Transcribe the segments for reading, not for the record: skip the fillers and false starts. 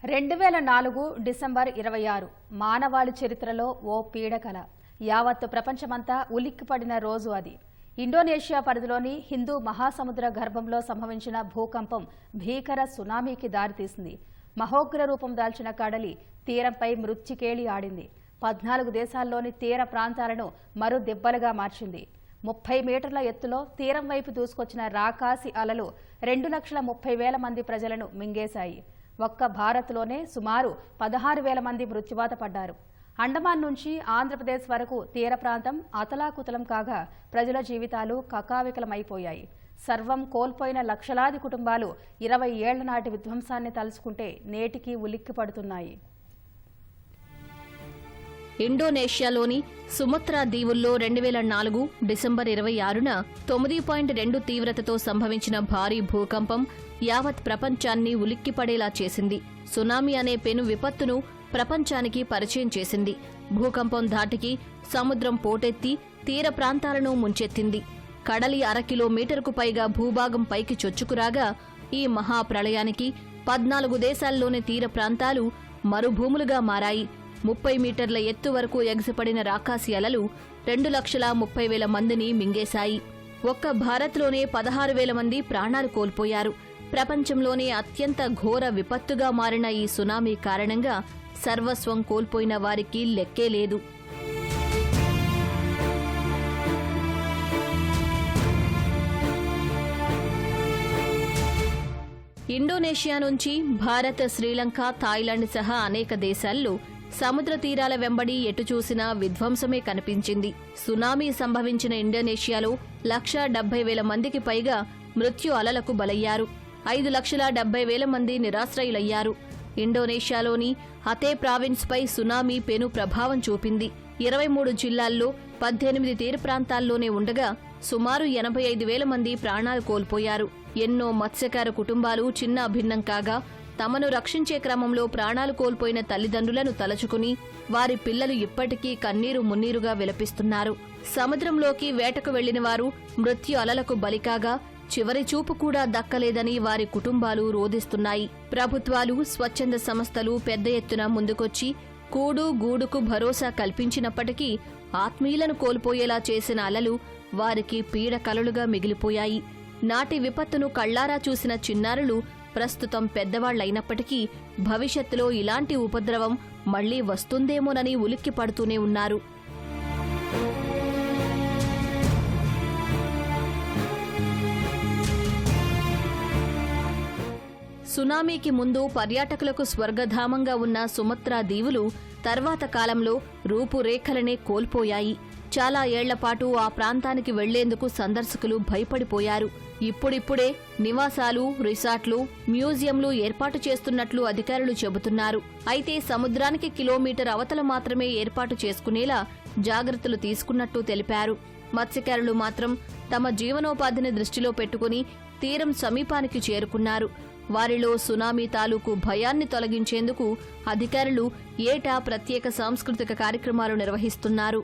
2004 December 26 మానవాళి చరిత్రలో ఓ పీడకల యావత్ ప్రపంచమంతా ఉలిక్కిపడిన రోజు అది. ఇండోనేషియా పరిధిలోని హిందూ మహాసముద్ర గర్భంలో సంభవించిన భూకంపం భీకర సునామీకి దారితీసింది. మహోగ్ర రూపం దాల్చిన కడలి తీరంపై మృత్యుకేళి ఆడింది. 14 దేశాల్లోని తీర ప్రాంతాలను మరో దెబ్బలుగా మార్చింది. 30 మీటర్ల ఎత్తులో తీరం వైపు దూసుకొచ్చిన రాకాసి అలలు 2,30,000 మంది ప్రజలను మింగేశాయి. ఒక్క భారత్లోనే సుమారు 16,000 మంది మృత్యువాత పడ్డారు. అండమాన్ నుంచి ఆంధ్రప్రదేశ్ వరకు తీర ప్రాంతం అతలాకుతలం కాగా ప్రజల జీవితాలు కకావికలమైపోయాయి. సర్వం కోల్పోయిన లక్షలాది కుటుంబాలు 20 ఏళ్ల నాటి విధ్వంసాన్ని తలుచుకుంటే నేటికి ఉలిక్కిపడుతున్నాయి. ఇండోనేషియాలోని సుమత్రా దీవుల్లో 2004 డిసెంబర్ 26న 9.2 తీవ్రతతో సంభవించిన భారీ భూకంపం యావత్ ప్రపంచాన్ని ఉలిక్కిపడేలా చేసింది. సునామీ అనే పెను విపత్తును ప్రపంచానికి పరిచయం చేసింది. భూకంపం ధాటికి సముద్రం పోటెత్తి తీర ప్రాంతాలను ముంచెత్తింది. కడలి 1/2 కిలోమీటర్కు పైగా భూభాగం పైకి చొచ్చుకురాగా ఈ మహాప్రళయానికి 14 దేశాల్లోని తీర ప్రాంతాలు మరుభూములుగా మారాయి. 30 మీటర్ల ఎత్తు వరకు ఎగసిపడిన రాకాసి అలలు 2,30,000 మందిని మింగేశాయి. ఒక్క భారత్లోనే 16,000 మంది ప్రాణాలు కోల్పోయారు. ప్రపంచంలోనే అత్యంత ఘోర విపత్తుగా మారిన ఈ సునామీ కారణంగా సర్వస్వం కోల్పోయిన వారికి లెక్కే లేదు. ఇండోనేషియా నుంచి భారత్, శ్రీలంక, థాయిలాండ్ సహా అనేక దేశాల్లో సముద్ర తీరాల వెంబడి ఎటు చూసినా విధ్వంసమే కనిపించింది. సునామీ సంభవించిన ఇండోనేషియాలో 1,70,000 మందికి పైగా మృత్యు అలలకు బలయ్యారు. 5,70,000 మంది నిరాశ్రయులయ్యారు. ఇండోనేషియాలోని అతే ప్రావిన్స్పై సునామీ పెను ప్రభావం చూపింది. 23 జిల్లాల్లో 18 తీర ప్రాంతాల్లోనే ఉండగా సుమారు 85,000 మంది ప్రాణాలు కోల్పోయారు. ఎన్నో మత్స్యకార కుటుంబాలు చిన్న భిన్నం కాగా తమను రక్షించే క్రమంలో ప్రాణాలు కోల్పోయిన తల్లిదండ్రులను తలచుకుని వారి పిల్లలు ఇప్పటికీ కన్నీరు మున్నీరుగా విలపిస్తున్నారు. సముద్రంలోకి వేటకు వెళ్లిన వారు మృత్యు అలలకు బలికాగా చివరి చూపు కూడా దక్కలేదని వారి కుటుంబాలు రోదిస్తున్నాయి. ప్రభుత్వాలు, స్వచ్ఛంద సంస్థలు పెద్ద ఎత్తున ముందుకొచ్చి కూడు గూడుకు భరోసా కల్పించినప్పటికీ ఆత్మీయులను కోల్పోయేలా చేసిన అలలు వారికి పీడ కలలుగా మిగిలిపోయాయి. నాటి విపత్తును కళ్లారా చూసిన చిన్నారులు ప్రస్తుతం పెద్దవాళ్లైనప్పటికీ భవిష్యత్తులో ఇలాంటి ఉపద్రవం మళ్లీ వస్తుందేమోనని ఉలిక్కి పడుతూనే ఉన్నారు. సునామీకి ముందు పర్యాటకులకు స్వర్గధామంగా ఉన్న సుమత్రా దీవులు తర్వాత కాలంలో రూపురేఖలనే కోల్పోయాయి. చాలా ఏళ్లపాటు ఆ ప్రాంతానికి వెళ్లేందుకు సందర్శకులు భయపడిపోయారు. ఇప్పుడిప్పుడే నివాసాలు, రిసార్ట్లు, మ్యూజియంలు ఏర్పాటు చేస్తున్నట్లు అధికారులు చెబుతున్నారు. అయితే సముద్రానికి కిలోమీటర్ అవతల మాత్రమే ఏర్పాటు చేసుకునేలా జాగ్రత్తలు తీసుకున్నట్టు తెలిపారు. మత్స్యకారులు మాత్రం తమ జీవనోపాధిని దృష్టిలో పెట్టుకుని తీరం సమీపానికి చేరుకున్నారు. వారిలో సునామీ తాలూకు భయాన్ని తొలగించేందుకు అధికారులు ఏటా ప్రత్యేక సాంస్కృతిక కార్యక్రమాలు నిర్వహిస్తున్నారు.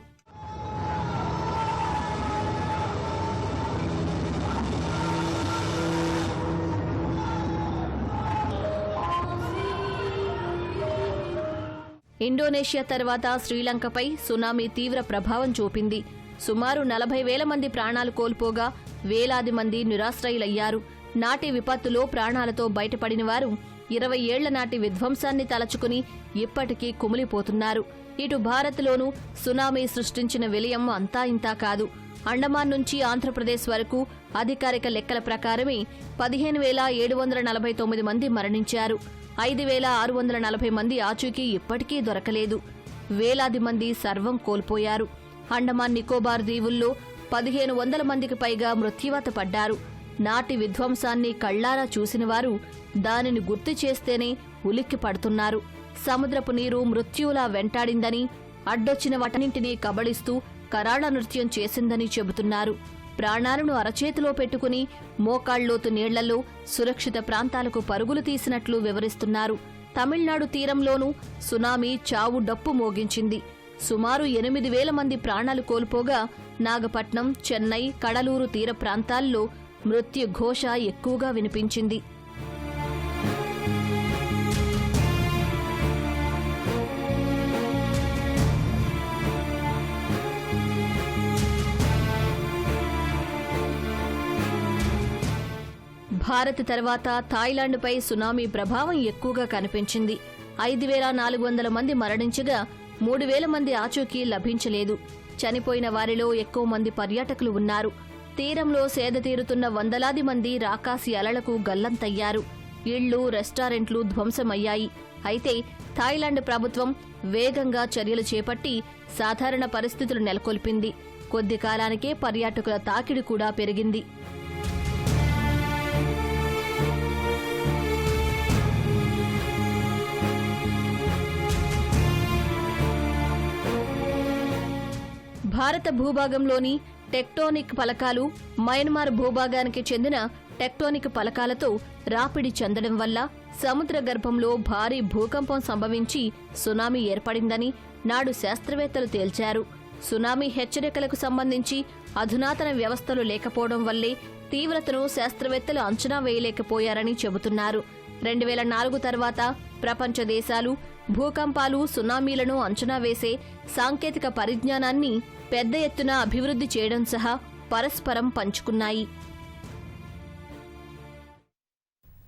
ఇండోనేషియా తర్వాత శ్రీలంకపై సునామీ తీవ్ర ప్రభావం చూపింది. సుమారు 40,000 మంది ప్రాణాలు కోల్పోగా వేలాది మంది నిరాశ్రయులయ్యారు. నాటి విపత్తులో ప్రాణాలతో బయటపడిన వారు 20 ఏళ్ల నాటి విధ్వంసాన్ని తలచుకుని ఇప్పటికీ కుమిలిపోతున్నారు. ఇటు భారత్లోనూ సునామీ సృష్టించిన విలయం అంతా ఇంతా కాదు. అండమాన్ నుంచి ఆంధ్రప్రదేశ్ వరకు అధికారిక లెక్కల ప్రకారమే 15,749 మంది మరణించారు. 5,640 మంది ఆచూకీ ఇప్పటికీ దొరకలేదు. వేలాది మంది సర్వం కోల్పోయారు. అండమాన్ నికోబార్ దీవుల్లో 1,500 మందికి పైగా మృత్యువాత పడ్డారు. నాటి విధ్వంసాన్ని కళ్లారా చూసినవారు దానిని గుర్తు చేస్తేనే ఉలిక్కి పడుతున్నారు. సముద్రపు నీరు మృత్యువులా వెంటాడిందని, అడ్డొచ్చిన వాటన్నింటినీ కబళిస్తూ కరాళ నృత్యం చేసిందని చెబుతున్నారు. ప్రాణాలను అరచేతిలో పెట్టుకుని మోకాళ్లోతు నీళ్లలో సురక్షిత ప్రాంతాలకు పరుగులు తీసినట్లు వివరిస్తున్నారు. తమిళనాడు తీరంలోనూ సునామీ చావు డప్పు మోగించింది. సుమారు 8,000 మంది ప్రాణాలు కోల్పోగా నాగపట్నం, చెన్నై, కడలూరు తీర ప్రాంతాల్లో మృత్యు ఘోష ఎక్కువగా వినిపించింది. భారత్ తర్వాత థాయిలాండ్పై సునామీ ప్రభావం ఎక్కువగా కనిపించింది. 5,400 మంది మరణించగా 3,000 మంది ఆచూకీ లభించలేదు. చనిపోయిన వారిలో ఎక్కువ మంది పర్యాటకులు ఉన్నారు. తీరంలో సేద తీరుతున్న వందలాది మంది రాకాసి అలలకు గల్లంతయ్యారు. ఇళ్లు, రెస్టారెంట్లు ధ్వంసమయ్యాయి. అయితే థాయిలాండ్ ప్రభుత్వం వేగంగా చర్యలు చేపట్టి సాధారణ పరిస్థితులు నెలకొల్పింది. కొద్ది కాలానికే పర్యాటకుల తాకిడి కూడా పెరిగింది. భారత భూభాగంలోని టెక్టోనిక్ పలకాలు మయన్మార్ భూభాగానికి చెందిన టెక్టోనిక్ పలకాలతో రాపిడి చెందడం వల్ల సముద్ర గర్భంలో భారీ భూకంపం సంభవించి సునామీ ఏర్పడిందని నాడు శాస్త్రవేత్తలు తేల్చారు. సునామీ హెచ్చరికలకు సంబంధించి అధునాతన వ్యవస్థలు లేకపోవడం వల్లే తీవ్రతను శాస్త్రవేత్తలు అంచనా వేయలేకపోయారని చెబుతున్నారు. 2004 తర్వాత ప్రపంచ దేశాలు భూకంపాలు, సునామీలను అంచనా వేసే సాంకేతిక పరిజ్ఞానాన్ని పెద్ద ఎత్తున అభివృద్ధి చేయడం సహా పరస్పరం పంచుకున్నాయి.